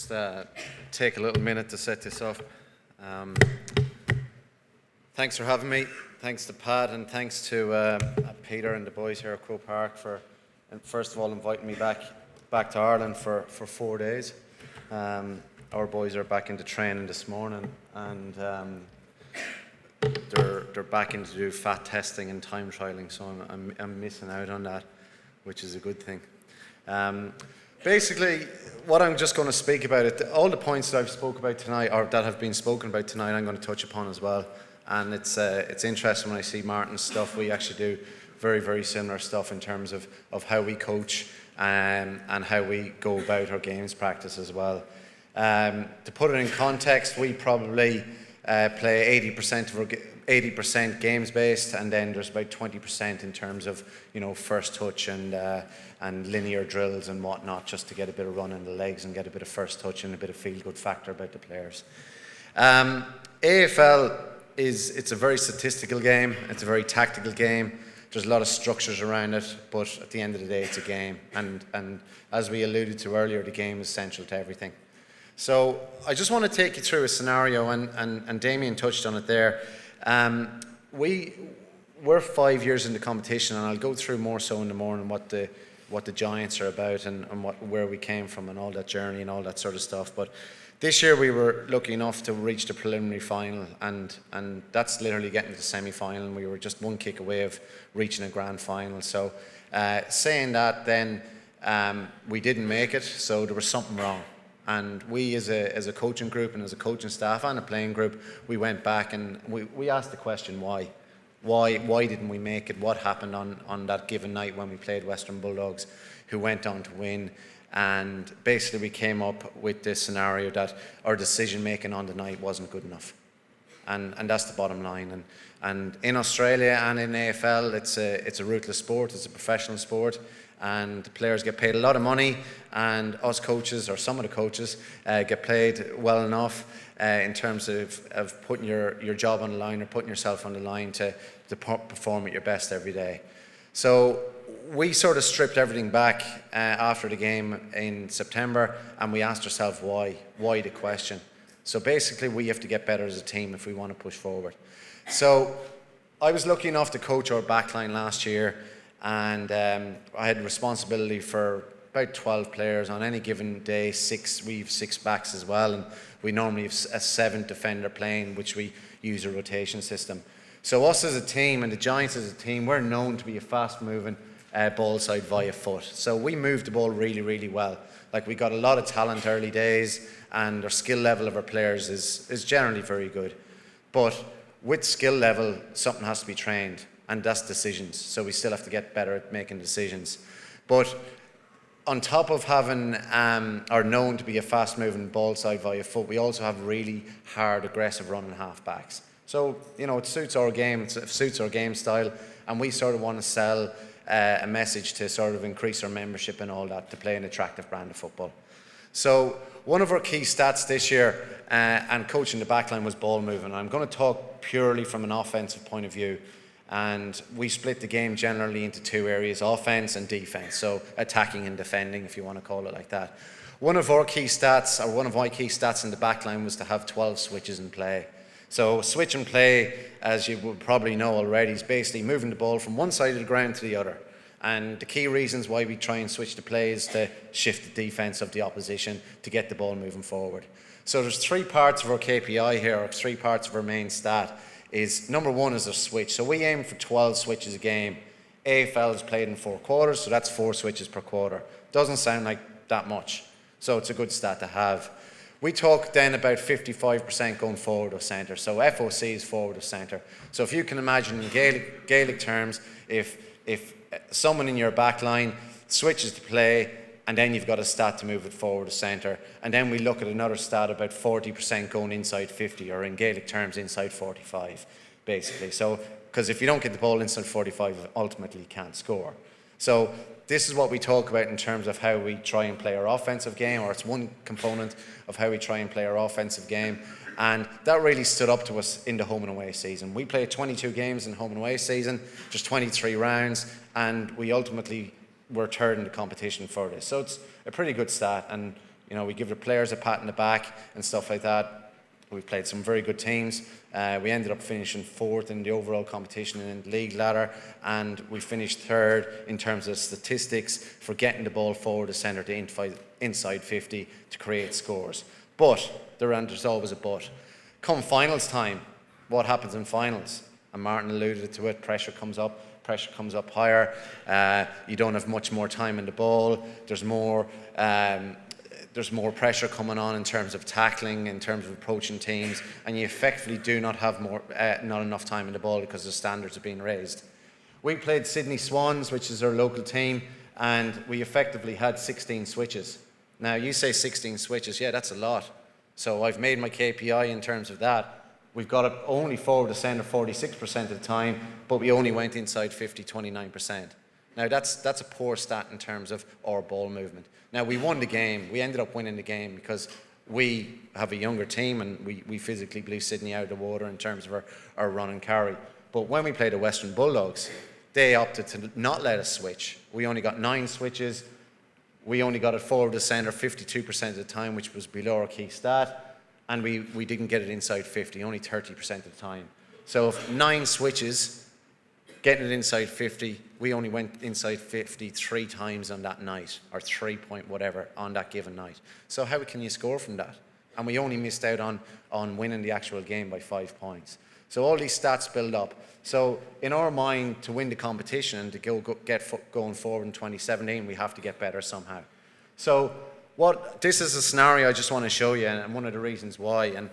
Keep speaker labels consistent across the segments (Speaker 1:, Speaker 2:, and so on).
Speaker 1: just take a little minute to set this up. Thanks for having me. Thanks to Pat and thanks to Peter and the boys here at Crow Park for, first of all, inviting me back to Ireland for 4 days. Our boys are back into training this morning, and they're back into do fat testing and time trialing. So I'm missing out on that, which is a good thing. Basically, what I'm just going to speak about, all the points that I've spoke about tonight, or that have been spoken about tonight, I'm going to touch upon as well. And it's interesting when I see Martin's stuff. We actually do very, very similar stuff in terms of how we coach and how we go about our games practice as well. To put it in context, we probably play 80% games based, and then there's about 20% in terms of first touch and linear drills and whatnot, just to get a bit of run in the legs and get a bit of first touch and a bit of feel good factor about the players. AFL it's a very statistical game. It's a very tactical game. There's a lot of structures around it, but at the end of the day, it's a game. And as we alluded to earlier, the game is central to everything. So I just want to take you through a scenario, and Damien touched on it there. We're 5 years in the competition, and I'll go through more so in the morning what the Giants are about and where we came from and all that journey and all that sort of stuff. But this year we were lucky enough to reach the preliminary final, and that's literally getting to the semi-final, and we were just one kick away of reaching a grand final. So saying that, then we didn't make it, so there was something wrong. And we as a coaching group and as a coaching staff and a playing group, we went back and we asked the question, why? Why didn't we make it? What happened on that given night when we played Western Bulldogs, who went on to win? And basically we came up with this scenario that our decision making on the night wasn't good enough. And that's the bottom line. And in Australia and in AFL, it's a ruthless sport, it's a professional sport, and the players get paid a lot of money, and us coaches, or some of the coaches, get paid well enough in terms of putting your job on the line or putting yourself on the line to perform at your best every day. So we sort of stripped everything back after the game in September, and we asked ourselves why. Why the question? So basically we have to get better as a team if we want to push forward. So I was lucky enough to coach our backline last year, and I had responsibility for about 12 players on any given day. We have 6 backs as well, and we normally have a 7th defender playing, which we use a rotation system. So us as a team and the Giants as a team, we're known to be a fast-moving ball side via foot. So we moved the ball really, really well. Like, we got a lot of talent early days, and our skill level of our players is generally very good. But with skill level, something has to be trained, and that's decisions. So we still have to get better at making decisions. But on top of having are known to be a fast-moving ball side via foot, we also have really hard, aggressive running half-backs. So, it suits our game, it suits our game style, and we sort of want to sell a message to sort of increase our membership and all that, to play an attractive brand of football. So one of our key stats this year, and coaching the backline, was ball movement. I'm going to talk purely from an offensive point of view, and we split the game generally into 2 areas, offense and defense, so attacking and defending, if you want to call it like that. One of my key stats in the backline was to have 12 switches in play. So switch and play, as you would probably know already, is basically moving the ball from one side of the ground to the other. And the key reasons why we try and switch the play is to shift the defence of the opposition to get the ball moving forward. So there's 3 parts of our KPI here, or 3 parts of our main stat. Is number 1 is a switch. So we aim for 12 switches a game. AFL is played in 4 quarters, so that's 4 switches per quarter. Doesn't sound like that much, so it's a good stat to have. We talk then about 55% going forward of centre. So FOC is forward of centre. So if you can imagine in Gaelic terms, if someone in your back line switches to play, and then you've got a stat to move it forward of centre, and then we look at another stat about 40% going inside 50, or in Gaelic terms inside 45, basically. So, because if you don't get the ball inside 45, ultimately you can't score. So this is what we talk about in terms of how we try and play our offensive game, or it's one component of how we try and play our offensive game. And that really stood up to us in the home and away season. We played 22 games in home and away season, just 23 rounds, and we ultimately were third in the competition for this. So it's a pretty good stat, and You know, we give the players a pat in the back and stuff like that. We've played some very good teams. We ended up finishing 4th in the overall competition in the league ladder, and we finished 3rd in terms of statistics for getting the ball forward to centre to inside 50 to create scores. But there's always a but. Come finals time, what happens in finals? And Martin alluded to it, pressure comes up higher, you don't have much more time in the ball, there's more pressure coming on in terms of tackling, in terms of approaching teams, and you effectively do not have not enough time in the ball because the standards are being raised. We played Sydney Swans, which is our local team, and we effectively had 16 switches. Now, you say 16 switches, yeah, that's a lot. So I've made my KPI in terms of that. We've got it only forward to centre 46% of the time, but we only went inside 50, 29%. Now, that's a poor stat in terms of our ball movement. Now, we won the game. We ended up winning the game because we have a younger team and we physically blew Sydney out of the water in terms of our run and carry. But when we played the Western Bulldogs, they opted to not let us switch. We only got 9 switches. We only got it forward to centre 52% of the time, which was below our key stat. And we didn't get it inside 50, only 30% of the time. So if 9 switches, getting it inside 50, we only went inside 50 3 times on that night, or 3 point whatever on that given night. So how can you score from that? And we only missed out on winning the actual game by 5 points. So all these stats build up. So in our mind, to win the competition and to get going forward in 2017, we have to get better somehow. So this is a scenario I just want to show you, and one of the reasons why. And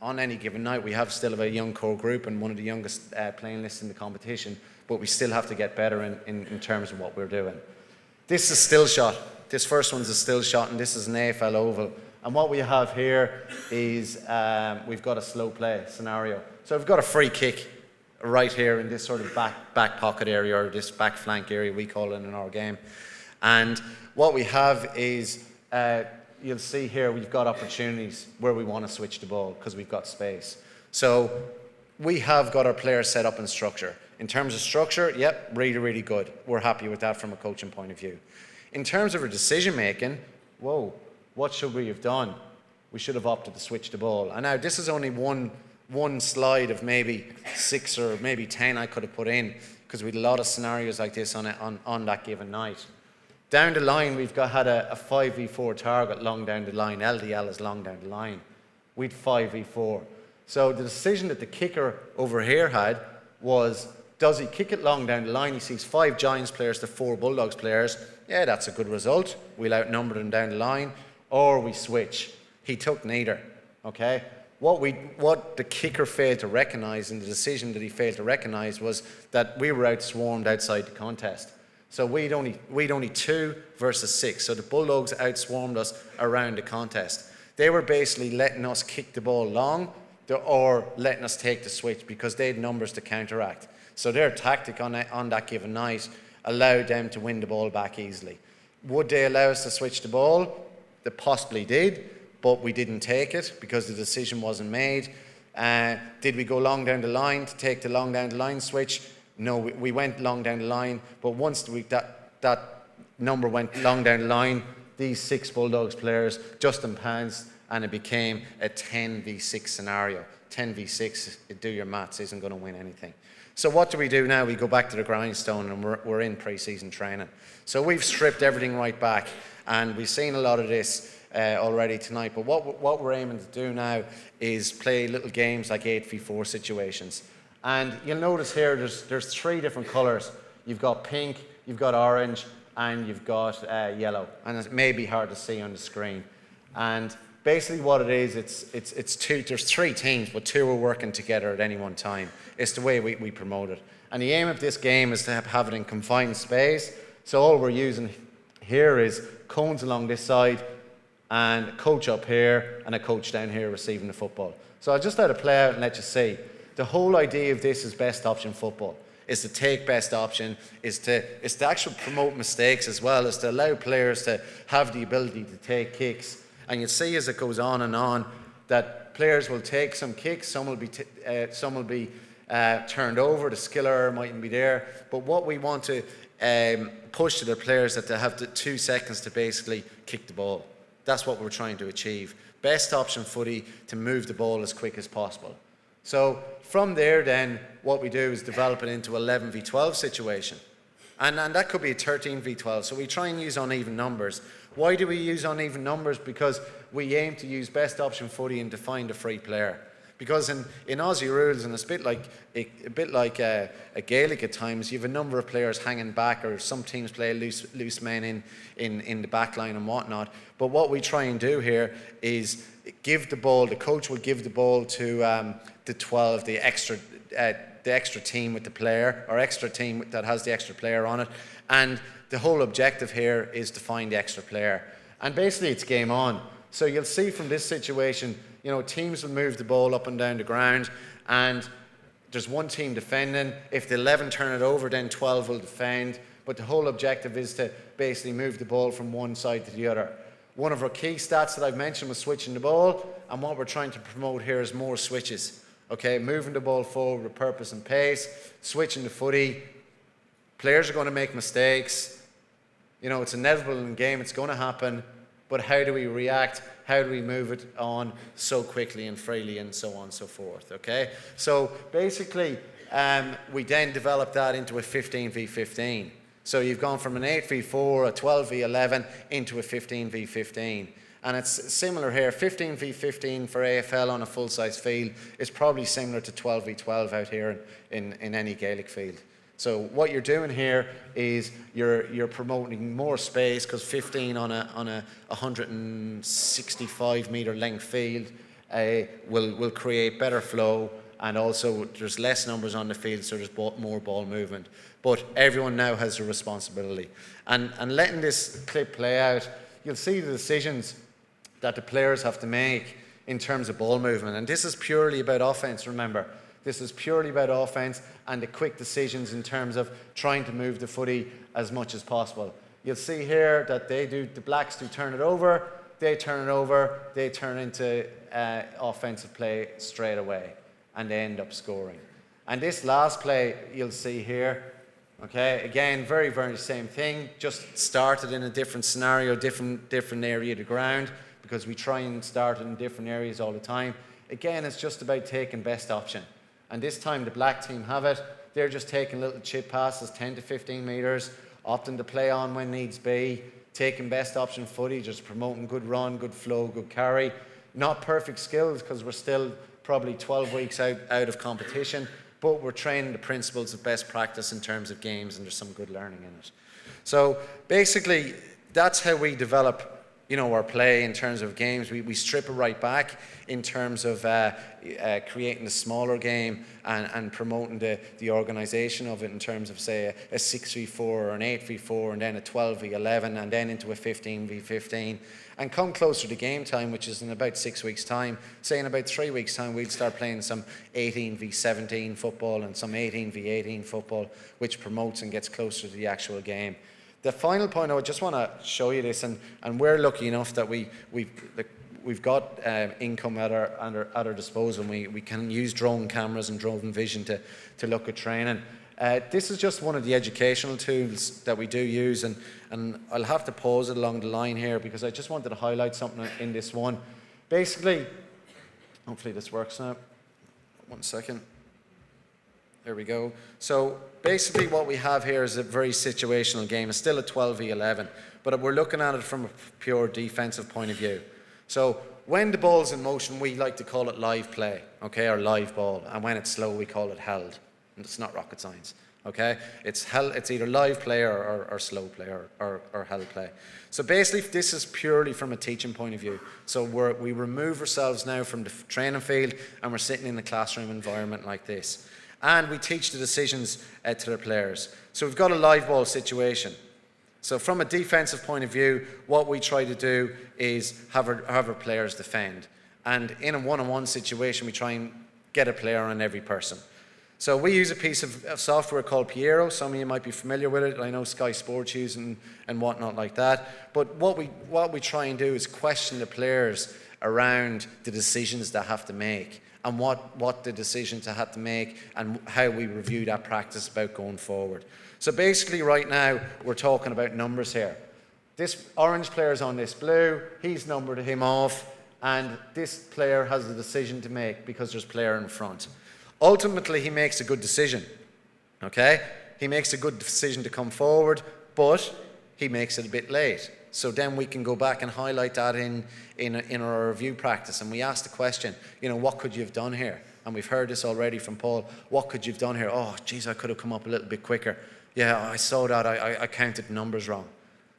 Speaker 1: on any given night, we still have a young core group and one of the youngest playing lists in the competition, but we still have to get better in terms of what we're doing. This is still shot. This first one's a still shot, and this is an AFL oval. And what we have here is we've got a slow play scenario. So we've got a free kick right here in this sort of back pocket area, or this back flank area we call it in our game. And what we have is, you'll see here we've got opportunities where we want to switch the ball because we've got space. So we have got our players set up in structure. In terms of structure, yep, really, really good. We're happy with that from a coaching point of view. In terms of our decision making, whoa, what should we have done? We should have opted to switch the ball. And now this is only one slide of maybe 6 or maybe 10 I could have put in, because we had a lot of scenarios like this on that given night. Down the line, we've had a 5v4 target long down the line. LDL is long down the line. We'd 5v4. So the decision that the kicker over here had was, does he kick it long down the line? He sees 5 Giants players to 4 Bulldogs players. Yeah, that's a good result. We'll outnumber them down the line. Or we switch. He took neither. Okay? What the kicker failed to recognise, and the decision that he failed to recognise, was that we were outswarmed outside the contest. So we'd only 2 versus 6. So the Bulldogs outswarmed us around the contest. They were basically letting us kick the ball long or letting us take the switch because they had numbers to counteract. So their tactic on that given night allowed them to win the ball back easily. Would they allow us to switch the ball? They possibly did, but we didn't take it because the decision wasn't made. Did we go long down the line to take the long down the line switch? No, we went long down the line, but once that number went long down the line, these 6 Bulldogs players just pounced, and it became a 10v6 scenario. 10v6, do your maths, isn't going to win anything. So what do we do now? We go back to the grindstone, and we're in pre-season training. So we've stripped everything right back, and we've seen a lot of this already tonight. But what we're aiming to do now is play little games like 8v4 situations. And you'll notice here there's 3 different colours. You've got pink, you've got orange, and you've got yellow. And it may be hard to see on the screen. And basically what it is, it's 2, there's 3 teams, but 2 are working together at any one time. It's the way we promote it. And the aim of this game is to have it in confined space. So all we're using here is cones along this side, and a coach up here, and a coach down here receiving the football. So I'll just let it play out and let you see. The whole idea of this is best option football, is to take best option, is to actually promote mistakes, as well as to allow players to have the ability to take kicks. And you'll see as it goes on that players will take some kicks, some will be turned over, the skill error mightn't be there. But what we want to push to the players that they have the 2 seconds to basically kick the ball. That's what we're trying to achieve. Best option footy to move the ball as quick as possible. So from there then, what we do is develop it into 11v12 situation. And that could be a 13v12. So we try and use uneven numbers. Why do we use uneven numbers? Because we aim to use best option footy and define the free player. Because in Aussie rules, and it's a bit like a Gaelic at times, you have a number of players hanging back, or some teams play loose men in the back line and whatnot. But what we try and do here is give the ball. The coach will give the ball to the 12, the extra team with the player, or extra team that has the extra player on it. And the whole objective here is to find the extra player. And basically, it's game on. So you'll see from this situation, teams will move the ball up and down the ground, and there's one team defending. If the 11 turn it over, then 12 will defend. But the whole objective is to basically move the ball from one side to the other. One of our key stats that I've mentioned was switching the ball, and what we're trying to promote here is more switches. Okay, moving the ball forward with purpose and pace, switching the footy. Players are going to make mistakes. It's inevitable in the game, it's going to happen. But how do we react? How do we move it on so quickly and freely, and so on and so forth, okay? So basically, we then develop that into a 15v15. So you've gone from an 8v4, a 12v11, into a 15v15. And it's similar here. 15v15 for AFL on a full-size field is probably similar to 12v12 out here in any Gaelic field. So what you're doing here is you're promoting more space, because 15 on a 165 metre length field will create better flow, and also there's less numbers on the field, so there's more ball movement. But everyone now has a responsibility. And letting this clip play out, you'll see the decisions that the players have to make in terms of ball movement. And this is purely about offense, remember. This is purely about offense and the quick decisions in terms of trying to move the footy as much as possible. You'll see here that the Blacks do turn it over, they turn into offensive play straight away, and they end up scoring. And this last play you'll see here, okay, again, very, very same thing, just started in a different scenario, different area of the ground, because we try and start in different areas all the time. Again, it's just about taking best option. And this time the black team have it. They're just taking little chip passes, 10 to 15 metres, opting to play on when needs be, taking best option footy, just promoting good run, good flow, good carry. Not perfect skills, because we're still probably 12 weeks out of competition, but we're training the principles of best practice in terms of games, and there's some good learning in it. So basically, that's how we develop our play in terms of games. We strip it right back in terms of creating a smaller game and promoting the organisation of it in terms of, say, a 6v4 or an 8v4, and then a 12v11, and then into a 15v15. And come closer to game time, which is in about 6 weeks' time, say in about 3 weeks' time, we'll start playing some 18v17 football and some 18v18 football, which promotes and gets closer to the actual game. The final point, I just want to show you this, and we're lucky enough that we've got income at our disposal. We can use drone cameras and drone vision to look at training. This is just one of the educational tools that we do use, and I'll have to pause it along the line here, because I just wanted to highlight something in this one. Basically, hopefully this works now. 1 second. There we go. So basically what we have here is a very situational game. It's still a 12v11, but we're looking at it from a pure defensive point of view. So when the ball's in motion, we like to call it live play, okay, or live ball. And when it's slow, we call it held. And it's not rocket science, okay? It's either live play or slow play or held play. So basically, this is purely from a teaching point of view. So we remove ourselves now from the training field, and we're sitting in a classroom environment like this. And we teach the decisions to the players. So we've got a live ball situation. So from a defensive point of view, what we try to do is have our players defend. And in a one-on-one situation, we try and get a player on every person. So we use a piece of software called Piero. Some of you might be familiar with it. I know Sky Sports use and whatnot like that. But what we try and do is question the players around the decisions they have to make, and what the decisions I had to make, and how we review that practice about going forward. So basically right now, we're talking about numbers here. This orange player's on this blue, he's numbered him off, and this player has a decision to make because there's a player in front. Ultimately, he makes a good decision, okay? He makes a good decision to come forward, but he makes it a bit late. So then we can go back and highlight that in our review practice, and we ask the question, what could you have done here? And we've heard this already from Paul. What could you have done here? Oh, geez, I could have come up a little bit quicker. Yeah, I saw that. I counted the numbers wrong.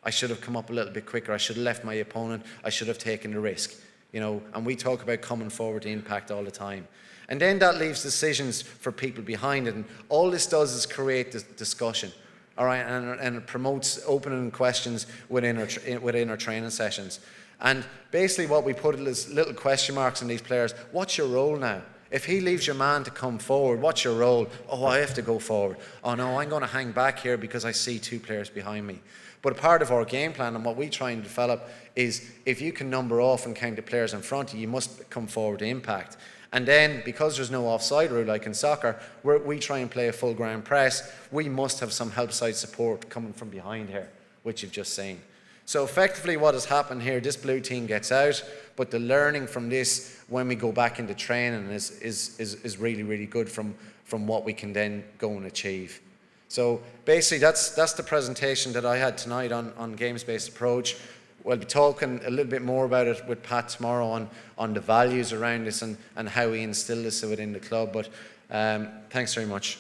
Speaker 1: I should have come up a little bit quicker. I should have left my opponent. I should have taken the risk. And we talk about coming forward to impact all the time. And then that leaves decisions for people behind it. And all this does is create this discussion, all right, and it promotes opening questions within our training sessions. And basically what we put is little question marks in these players. What's your role now? If he leaves your man to come forward, what's your role? Oh, I have to go forward. Oh no, I'm going to hang back here because I see 2 players behind me. But a part of our game plan and what we try and develop is if you can number off and count the players in front of you, you must come forward to impact. And then, because there's no offside rule like in soccer, where we try and play a full ground press, we must have some help side support coming from behind here, which you've just seen. So effectively what has happened here, this blue team gets out, but the learning from this when we go back into training is really, really good from what we can then go and achieve. So basically that's the presentation that I had tonight on games-based approach. We'll be talking a little bit more about it with Pat tomorrow on the values around this and how we instill this within the club. But thanks very much.